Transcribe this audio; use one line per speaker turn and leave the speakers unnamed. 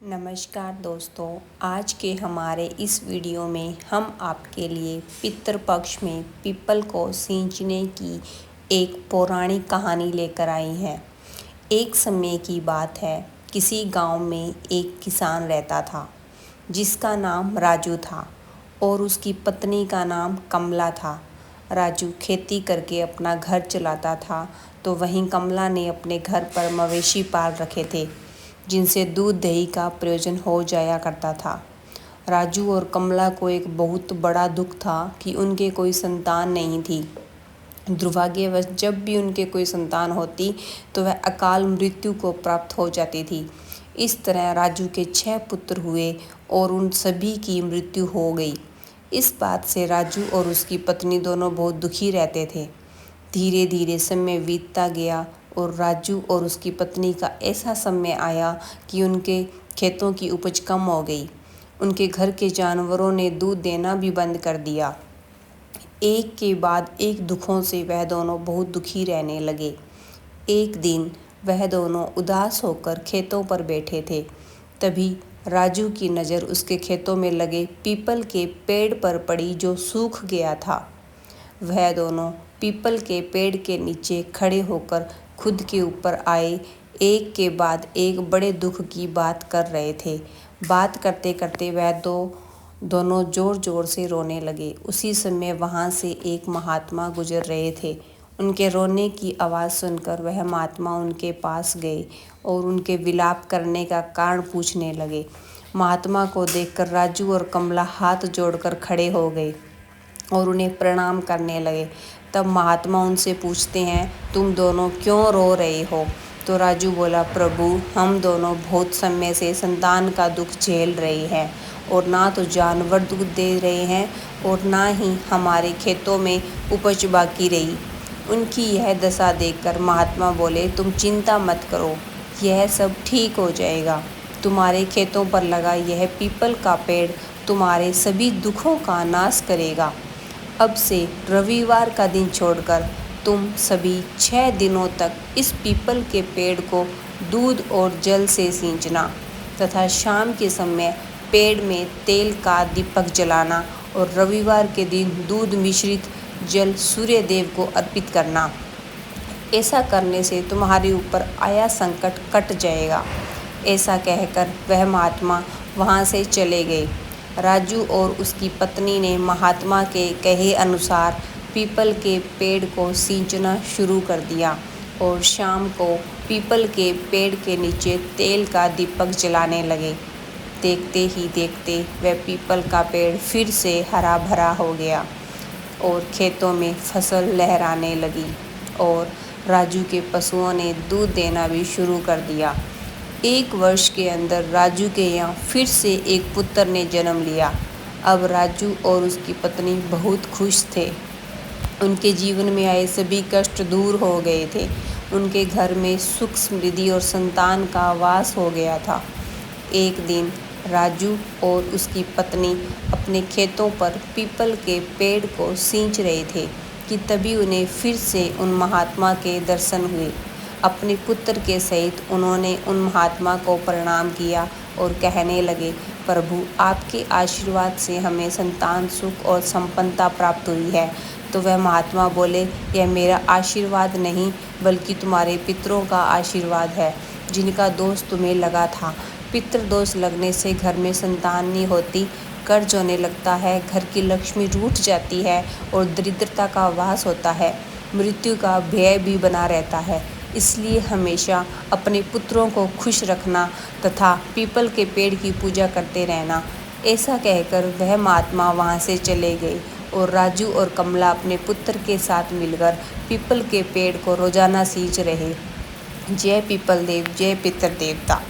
नमस्कार दोस्तों, आज के हमारे इस वीडियो में हम आपके लिए पितृपक्ष में पीपल को सींचने की एक पौराणिक कहानी लेकर आई हैं। एक समय की बात है, किसी गांव में एक किसान रहता था जिसका नाम राजू था और उसकी पत्नी का नाम कमला था। राजू खेती करके अपना घर चलाता था, तो वहीं कमला ने अपने घर पर मवेशी पाल रखे थे जिनसे दूध दही का प्रयोजन हो जाया करता था। राजू और कमला को एक बहुत बड़ा दुख था कि उनके कोई संतान नहीं थी। दुर्भाग्यवश जब भी उनके कोई संतान होती तो वह अकाल मृत्यु को प्राप्त हो जाती थी। इस तरह राजू के 6 पुत्र हुए और उन सभी की मृत्यु हो गई। इस बात से राजू और उसकी पत्नी दोनों बहुत दुखी रहते थे। धीरे धीरे समय बीतता गया और राजू और उसकी पत्नी का ऐसा समय आया कि उनके खेतों की उपज कम हो गई। उनके घर के जानवरों ने दूध देना भी बंद कर दिया। एक के बाद एक दुखों से वह दोनों बहुत दुखी रहने लगे। एक दिन वह दोनों उदास होकर खेतों पर बैठे थे। तभी राजू की नज़र उसके खेतों में लगे पीपल के पेड़ पर पड़ी जो सूख गया था। वह दोनों पीपल के पेड़ के नीचे खड़े होकर खुद के ऊपर आए, एक के बाद एक बड़े दुख की बात कर रहे थे। बात करते करते वह दोनों ज़ोर ज़ोर से रोने लगे। उसी समय वहाँ से एक महात्मा गुजर रहे थे। उनके रोने की आवाज़ सुनकर वह महात्मा उनके पास गए और उनके विलाप करने का कारण पूछने लगे। महात्मा को देखकर राजू और कमला हाथ जोड़कर खड़े हो गए और उन्हें प्रणाम करने लगे। तब महात्मा उनसे पूछते हैं, तुम दोनों क्यों रो रहे हो? तो राजू बोला, प्रभु, हम दोनों बहुत समय से संतान का दुख झेल रहे हैं और ना तो जानवर दूध दे रहे हैं और ना ही हमारे खेतों में उपज बाकी रही। उनकी यह दशा देखकर महात्मा बोले, तुम चिंता मत करो, यह सब ठीक हो जाएगा। तुम्हारे खेतों पर लगा यह पीपल का पेड़ तुम्हारे सभी दुखों का नाश करेगा। अब से रविवार का दिन छोड़कर तुम सभी 6 दिनों तक इस पीपल के पेड़ को दूध और जल से सींचना तथा शाम के समय पेड़ में तेल का दीपक जलाना और रविवार के दिन दूध मिश्रित जल सूर्य देव को अर्पित करना। ऐसा करने से तुम्हारे ऊपर आया संकट कट जाएगा। ऐसा कहकर वह महात्मा वहाँ से चले गए। राजू और उसकी पत्नी ने महात्मा के कहे अनुसार पीपल के पेड़ को सींचना शुरू कर दिया और शाम को पीपल के पेड़ के नीचे तेल का दीपक जलाने लगे। देखते ही देखते वह पीपल का पेड़ फिर से हरा भरा हो गया और खेतों में फसल लहराने लगी और राजू के पशुओं ने दूध देना भी शुरू कर दिया। 1 वर्ष के अंदर राजू के यहाँ फिर से एक पुत्र ने जन्म लिया। अब राजू और उसकी पत्नी बहुत खुश थे। उनके जीवन में आए सभी कष्ट दूर हो गए थे। उनके घर में सुख समृद्धि और संतान का वास हो गया था। एक दिन राजू और उसकी पत्नी अपने खेतों पर पीपल के पेड़ को सींच रहे थे कि तभी उन्हें फिर से उन महात्मा के दर्शन हुए। अपने पुत्र के सहित उन्होंने उन महात्मा को प्रणाम किया और कहने लगे, प्रभु, आपके आशीर्वाद से हमें संतान सुख और संपन्नता प्राप्त हुई है। तो वह महात्मा बोले, यह मेरा आशीर्वाद नहीं बल्कि तुम्हारे पितरों का आशीर्वाद है जिनका दोष तुम्हें लगा था। पितृ दोष लगने से घर में संतान नहीं होती, कर्ज होने लगता है, घर की लक्ष्मी रूठ जाती है और दरिद्रता का वास होता है, मृत्यु का भय भी बना रहता है। इसलिए हमेशा अपने पुत्रों को खुश रखना तथा पीपल के पेड़ की पूजा करते रहना। ऐसा कहकर वह महात्मा वहाँ से चले गए और राजू और कमला अपने पुत्र के साथ मिलकर पीपल के पेड़ को रोजाना सींच रहे। जय पीपल देव, जय पितृ देवता।